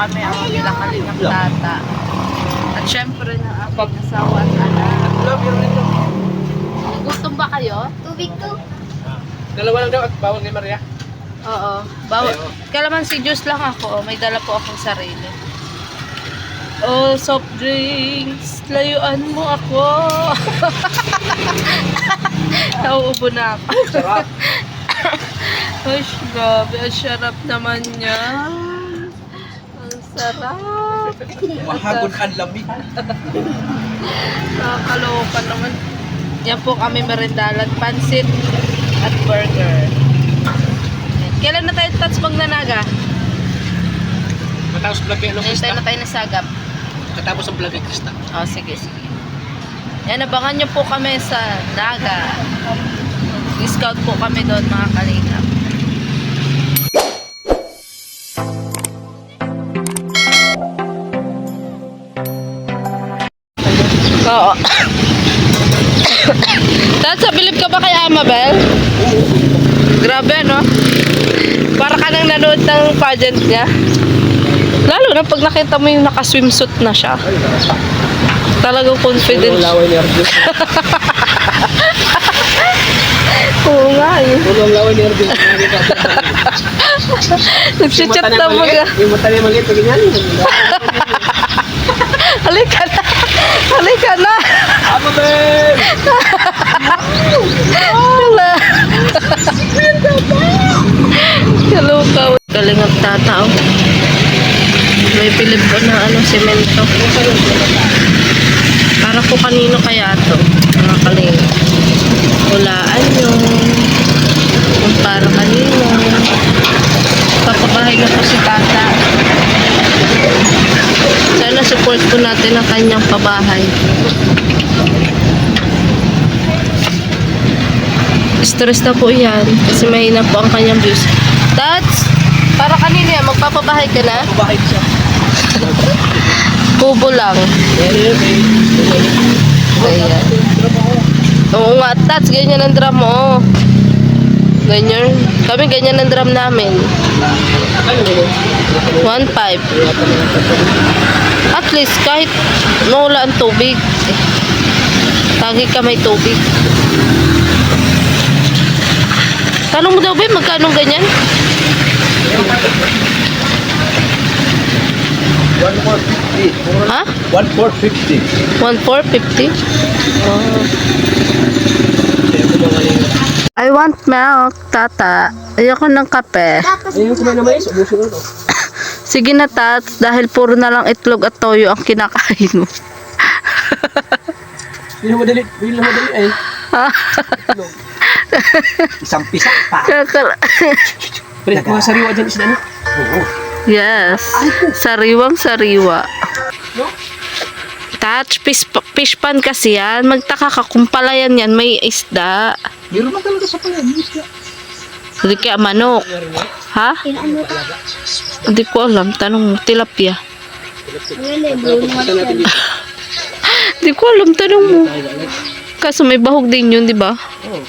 kami ang ilang kalingap tata. At syempre na aking asawa at anak. Gutom ba kayo? Tubig to. Dalawa lang daw at bawal kay Maria. Oo. Kalamansi juice lang ako. May dala po akong sarili. Oh, soft drinks. Layuan mo ako. Nauubo na ako. Sarap. Ay, grabe. Ang sarap naman yan. Ang sarap. Mahagon ang lamig. Nakakaloka naman. Yan po kami merindalan. Pansit at burger. Kailan na tayo touch magnanaga? Matapos vlog kay Hintay na tayo na sagap. Katapos ang vlog kay Krista. Oh, sige, sige. Yan, abangan nyo po kami sa Naga. Scout po kami doon, mga kalingap. Oo. Tats, bilib ka ba kay Amabel? Grabe, no? Para ka nang nanood ng pageant niya. Lalo na pag nakita mo yung naka-swimsuit na siya. Talagang confident. Laway ni Arjun. Oo nga eh. Tulong laway ni Arjun. Nag-chat na mo ka. Yung mata niya maliit, ganyan. Halika na. Halika na. Amabel! Wala. Hello ka. Kalingap tataw. May pilip ko na semento. Para po kanino kaya to? Mga kalingap. Hulaan yung kung para kanino. Papabahay na po si tata. Sana support po natin ang kanyang pabahay. Stress na po yan kasi mahina po ang kanyang views. Tats, para kanino yan? Magpapabahay ka na? Bahay siya. Kubo lang. Ayan. Oo nga, Tats, ganyan ang drum mo. Ganyan. Kami ganyan ang drum namin. 1.5. At least kahit mawala ang tubig. Lagi ka may tubig. Tanong mo daw ba magkano ganyan? 1,450. Ha? 1,450. 1,450? Oh. I want milk, tata. Ayoko ng kape. Ayun ko na mais. Ubusin ko ito. Sige na, Tats, dahil puro na lang itlog at toyo ang kinakain mo. Hindi na madali. Hindi na madali ay. Isang pisak pa. Pwede ko sariwa dyan isda, no? Oo. Yes. Sariwang sariwa. No? Tats, fish pan kasi yan. Magtaka ka kung palayan yan, may isda. Meron man talaga sa pala. Isda. Hindi kaya manok. Ha? Hindi ko alam. Tanong mo, tilapia. Hindi ko alam. Tanong mo. Kaso may bahog din yun, di ba? Oo.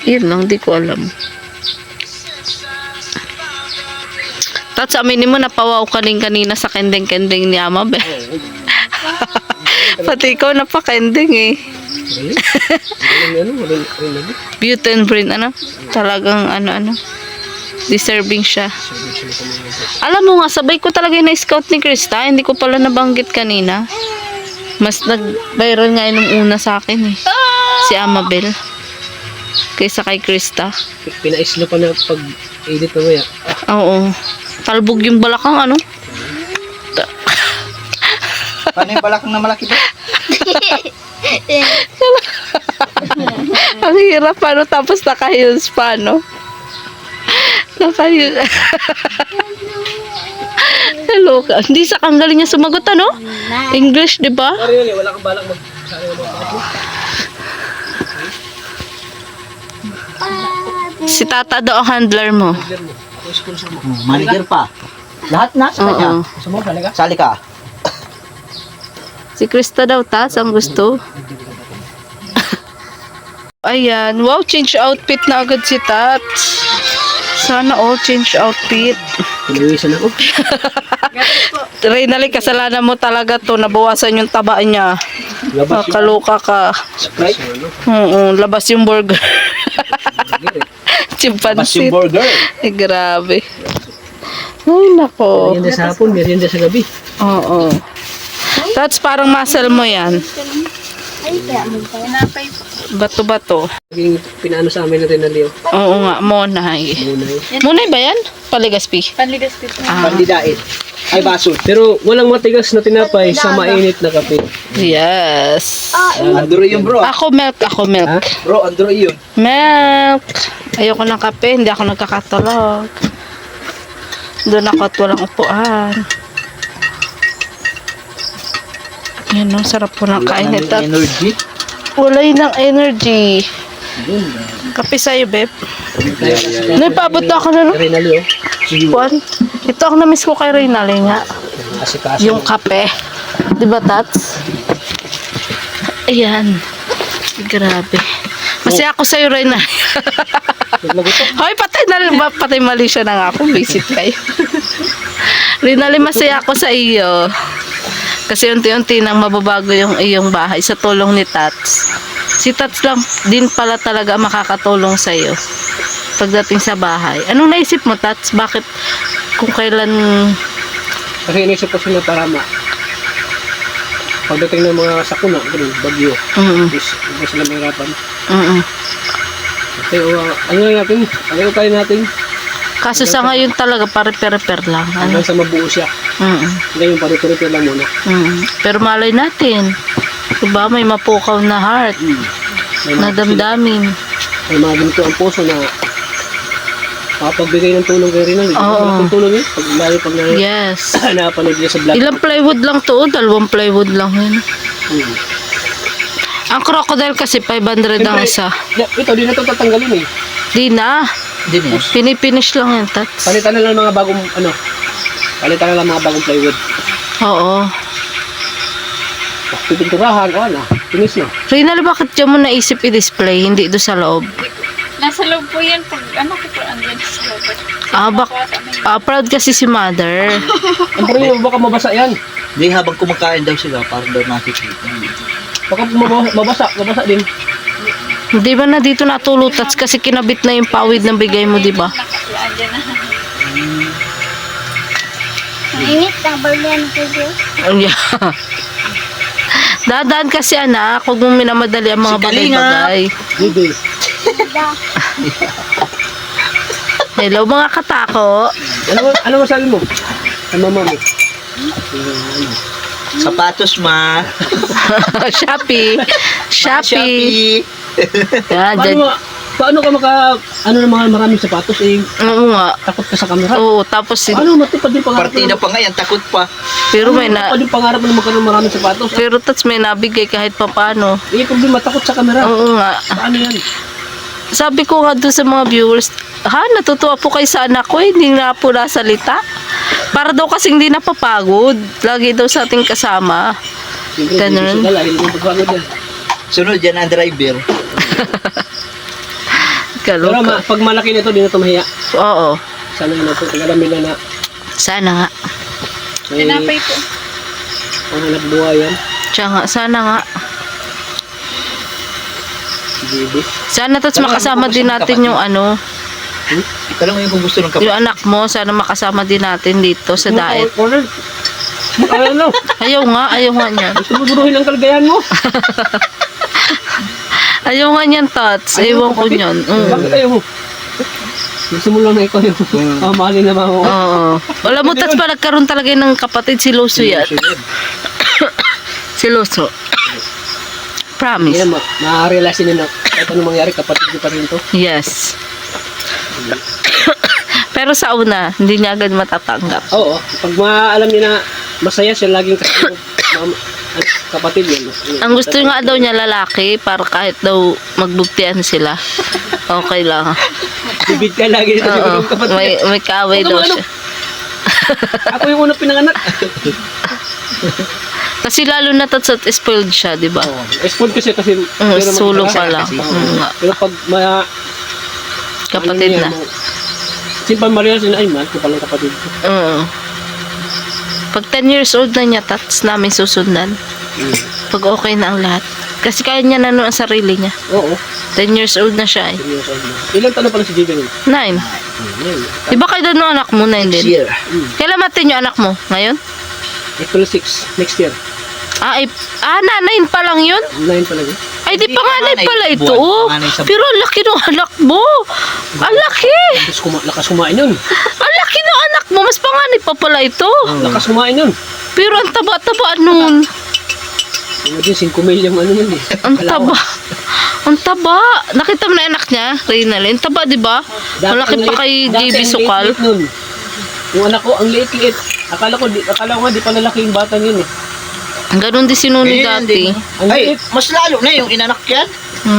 Yun lang, di ko alam. Tats, aminin mo, napawaw ka din kanina sa kending-kending ni Amabel. Pati ikaw napakending eh. Beauty and brain, ano? Talagang ano. Deserving siya. Alam mo nga, sabay ko talaga yung na-scout ni Krista. Hindi ko pala nabanggit kanina. Mas nag-viral nga yung una sa akin eh. Si Amabel. Kaysa kay Krista. Pinaislo pa na pag-edit na maya. Oo. Talbog yung balakang ano. Paano yung balakang na malaki ba? Ang hirap paano tapos naka-heels pa, no? Naka-heels. Hello ka. Hindi sa kang galing niya sumagot, ano? English, di ba? Sorry, wala kang balak mag-sana yung mga bakit. Si tata daw ang handler mo. Ako sponsor mo. Manager pa. Lahat na sa kanya. Oo. Gusto mo, sali ka? Sali ka. Si Krista daw, Tats, ang gusto. Ayan. Wow, change outfit na agad si Tats. Sana all change outfit. Pinawisan ako. Reynali, kasalanan mo talaga to. Nabawasan yung taba niya. Labas yung Kakaluka ka. Sprite. Oo, labas yung burger. Mas yung Chimpanzee. burger. Ay, grabe. Ay, nako. Merienda sa hapon, merienda sa gabi. Oo. That's parang muscle mo yan. Bato-bato. Naging pinaano sa amin na rin na Leo. Oo nga, monay. Munay. Monay ba yan? Paligaspi. Pandidait. Ay, baso. Pero walang matigas na tinapay sa mainit na kape. Yes. Android yung bro. Ako milk, ako milk. Bro, Android yun. Milk. Ayoko ng kape, hindi ako nagkakatulog. Doon ako at walang upuan. Yan o, sarap po ng kainit at Energy. wala yun ng energy. Kape sa'yo, Beb. Naipabot na ako na no? Rin na Leo. Juan. Ito ang namiss ko kay Reynali nga. Kasi kaso. Yung kape. Di ba, Tats? Ayan. Grabe. Masaya ako sa'yo, Reynali. Hoy, patay mali siya na nga ako. Visit kayo. Reynali, masaya ako sa iyo. Kasi unti-unti nang mababago yung iyong bahay sa tulong ni Tats. Si Tats lang din pala talaga makakatulong sa iyo pagdating sa bahay. Anong naisip mo, Tats? Bakit kung kailan... Kasi inisip ko sila para pagdating ng mga sakuna, ganun, bagyo. Hindi sila mahirapan. Kasi ano natin, ano kaya natin, Kaso sa ngayon talaga pare-per lang. Ano? hanggang sa mabuo siya. Ngayon, pare-pare lang muna. Pero malay natin. Diba may mapukaw na heart. Na damdamin. May mga ganito ang puso na makapagbigay ng tulong kay Rinal. Oo. Tulong yun. Lalo pag Yes. napanood niya sa vlog. Ilang plywood lang to? 2 plywood lang yun. Hmm. Ang crocodile kasi 500 ang isa. Ito, di na ito tatanggalin eh. Di na. Dinis. Pinipinish lang yan, Tats. Palitan na lang mga bagong, palitan na lang mga bagong plywood. Oo. Pipinturahan, na. Finish na. Reynal, bakit dyan mo naisip i-display? Hindi doon sa loob. Nasa loob po yan pag ano ko po andyan sa loob. Proud kasi si mother. Ang problema, baka mabasa yan. Hindi, habang kumakain daw sila, parang daw nakikita. Baka mabasa din. Di ba na dito natulog, Tats, kasi kinabit na yung pawid na bigay mo, di ba? Andyan na. Init, tabal yan ko Yeah. Dadaan kasi anak, huwag mong minamadali ang mga Si Kalinga. bagay-bagay. Hindi. Hello mga katako. Ano masabi mo? Ang mama mo? Sapatos, ma. Shopee. Shopee. Yan, Paano ka ng mga maraming sapatos eh, Oo nga. takot ka sa camera? Oo, tapos Ano, matipad yung pangarap Partida pa nga yan, takot pa. pero may Matipad yung pangarap mo na magkaroon ng maraming sapatos. pero Tats may nabigay kahit papano. Eh, problema, takot sa camera. Oo nga. Paano yan? Sabi ko nga doon sa mga viewers, natutuwa po kayo sa anak ko, hindi nga po nasalita. Para daw kasing hindi napapagod. Lagi daw sa ating kasama. Siyempre, Ganun. hindi sila, hindi mo pagpagod yan. Sunod yan ang driver. Pero Kaloka. pag malaki na ito, di na ito mahiya. Oo. Sana na ito, tagalamin na Sana nga. may Tinapay po. hanap buhay yan. Sana nga. Baby. Sana Tats makasama din natin yung ano, Alam mo yung kung gusto ng yung kapatid. anak mo, sana makasama din natin dito sa diet. Ano? Ayaw nga niyan. Gusto mo duruhin ang kalagayan mo? Ayaw nga niyan, Tats. Ewan ko niyan. Bakit ayaw mo? Gusto mo lang na ikaw yung mahalin na mama mo. Oo. Wala mo, Tats, pa nagkaroon talaga ng kapatid si Luso yan. Si Luso. Promise. Yan, ma-realize nila na kahit anong mangyari, kapatid ko pa rin to. Yes. Pero sa una, hindi niya agad matatanggap. Oo, pag maalam niya na masaya siya laging kasama kapatid yun. Ang gusto nga daw niya lalaki para kahit daw magbugtian sila. Okay lang. Bibig ka lagi nito Oo. yung kapatid. May kaway daw siya. Ako yung unang pinanganak. Kasi lalo na Tats at spoiled siya, di ba? Spoiled kasi Sulong mag-isa. pa lang. Oo. Oo nga. Pero pag Kapatid na. Si Pamarias na ay man, ko palang kapatid ko. Oo. Pag 10 years old na niya, tats namin susundan. Pag okay na ang lahat. Kasi kaya niya na ang sarili niya. Oo. 10 years old na siya eh. Seryoso na. Ilang taon na pala si Jay ngayon? 9. Di ba kayo doon anak mo? 9 Next din. year. Kailan matin yung anak mo? Ngayon? April 6, next year. Na 9 pa lang yun? 9 pala yun. Ay, di Hindi, panganay panganay pala ito. buwan, Oh. panganay sa- Pero ang laki ng anak mo. Ang laki. Lakas kumain yun. Ang laki ng anak mo. Mas panganay pa pala ito. Lakas kumain yun. Pero ang taba-taba nun. Ano din, 5 mil yung ano yun eh. Ang taba. Ang taba. Nakita mo na yung anak niya, Reynal. Ang taba, di ba? Malaki pa kay JB Sukal. Nun. Yung anak ko, ang liit-liit. Akala ko nga di pala laki yung batang yun eh. Ganon din si Nuni Ganyan dati. din. Ang Ay, liit. mas lalo na yung inanak yan.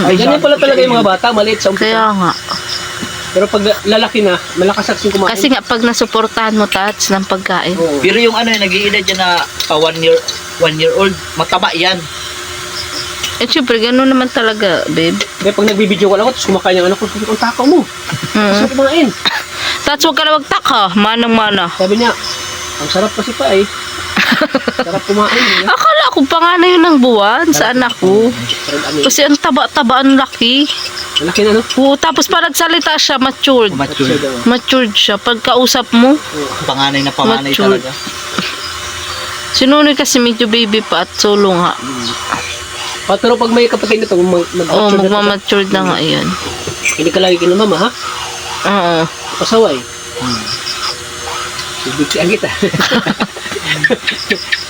Ay, ganyan pala talaga yung mga bata, maliit sa umpisa. Kaya nga. Pero pag lalaki na, malakas aksing kumain. Kasi nga, pag nasuportahan mo tats ng pagkain. Oo. Pero yung ano, nag-iedad dyan na 1 year old, mataba yan. Eh, syempre, gano'n naman talaga, babe. Kaya pag nagbibideo ko lang ako, tapos kumakain yung anak ko, sabi ko, ang takaw mo. Gusto ko kumain. Tats, huwag ka na magtaka. Manang-mana. Sabi niya, ang sarap kasi pa eh. Sarap kumain. Eh. Akala ko pa nga na yun ng buwan sa anak ko. Sarap ano. Kasi ang taba-taba, ang laki. Malaki na no? Oo, tapos pa nagsalita siya, matured. Mature. Matured siya. Pagkausap mo, Panganay na panganay Mature. talaga. si Nuni kasi medyo baby pa at solo nga. Pero pag may kapatid nito, Oo, magmamatured na nga yan. Hindi ka lagi kina mama ha? Oo. Pasaway. Bibigyan kita.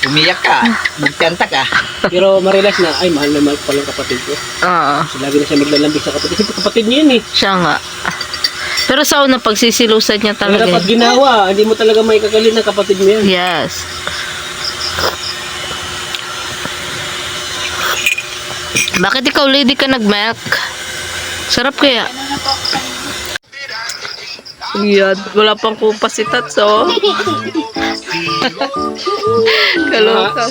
Umiyak ka, magkanta ka. Pero ma-realize na, ay mahal na mahal ko palang kapatid ko. Oo. So lagi na siya maglalambing sa kapatid. Kasi kapatid niya yun eh. Siya nga. Pero sa una, pagsisilusan niya Pero talaga. pag ginawa, hindi mo talaga may kakalit na kapatid mo yan. Yes. Bakit ikaw, lady, ka nag-milk? Sarap kaya? Yan, wala pang kupas si Tatso. Kaloka.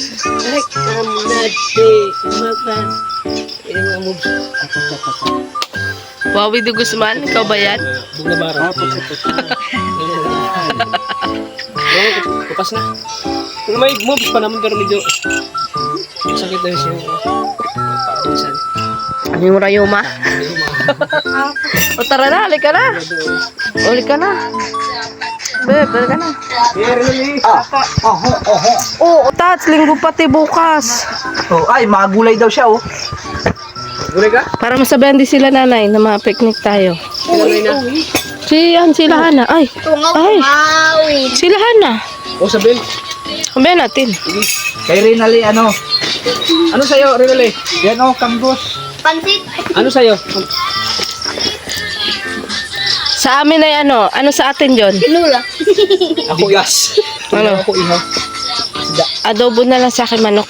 Wawi de Guzman, ikaw ba yan? Bugnabara. Kupas na. Kung may moves pa naman pero medyo sakit na siya. Pausan. Ano yung rayuma? O tara na, halika na. Halika na. Beb, halika na. Oo, Tats, linggo pati bukas. Oh, ay, magulay daw siya, oh. Gulay ka? Para masabihan din sila nanay na mga-picnic tayo. Gulay na. Sila Hana. Ay, Tungaw-tungawi. sila Hana. O sabihin. Sabihan natin. Kay Rinali, ano? Ano sa'yo, Rinale? Yan, oh, kanggos. Pansit. Ano sa'yo? Sa amin ay ano sa atin yon? Lula. Ako Bigas. Ano? Ako ihaw. Adobo na lang sa akin manok.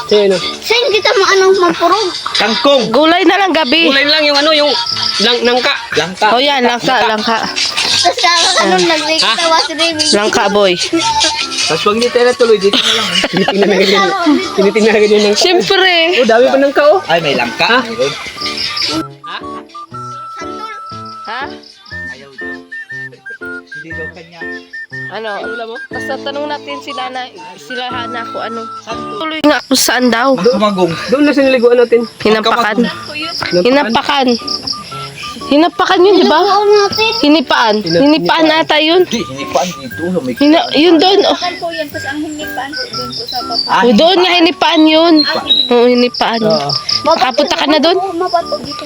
Sa'yo ano? Saan kita mo anong mapurog? Kangkong. Gulay na lang gabi. Gulay lang yung ano, yung nangka. Langka. O yan, langka. Tapos anong nagliktawa si Baby. Langka boy. Tapos pag hindi tayo natuloy, dito na lang. Tinitingnan na ganyan. Tinitingnan na ganyan nangka. Siyempre. Oh, dami pa nangka oh. Ay, may langka. Ha? Ayun. Ha? Ayaw daw. Hindi daw kanya. Ano? Basta tanong natin sila Hana ko ano. Tuloy nga kung saan daw. Kumagong. Doon na siniliguan natin. Hinampakan. Hinampakan. Hinampakan yun, di ba? Oo natin. Hinipaan. Hinipaan ata yun. Hindi, hinipaan dito. May... Yun doon. Oh. Kan po yan, tapos ang hinipan po doon po sa papa. Ah, Oh, doon nga hinipaan yun. Oo, hinipaan. Oo. Nakapunta ka na doon? Oo, mabato dito.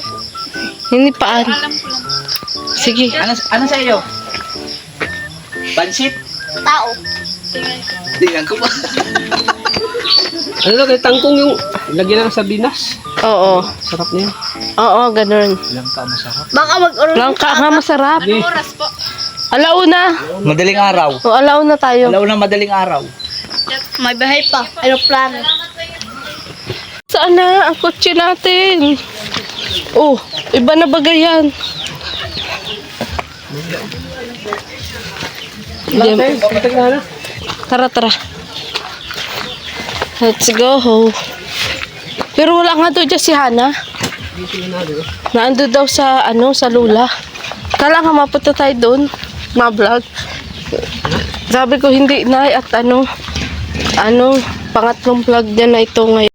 Hinipaan. Alam ko lang. Sige. Ano sa iyo? Pansit? Tao. Tingnan ko ba? Ano lang, kay tangkong yung lagyan ng sardinas. Oo. Sarap na yun. Oo, ganun. Langka masarap. Baka mag-oras. Langka nga masarap. Oras po. Alauna. Madaling araw. O, alauna tayo. Alaw na madaling araw. May bahay pa. Aeroplano. Saan na ang kotse natin? Oh, iba na bagay yan. Lahat papatag na na. Tara. Let's go. Pero wala nga doon dyan si Hana. Naando daw sa sa lula. Kala nga mapunta tayo doon. Ma-vlog. Sabi ko hindi na at pangatlong vlog niya na ito ngayon.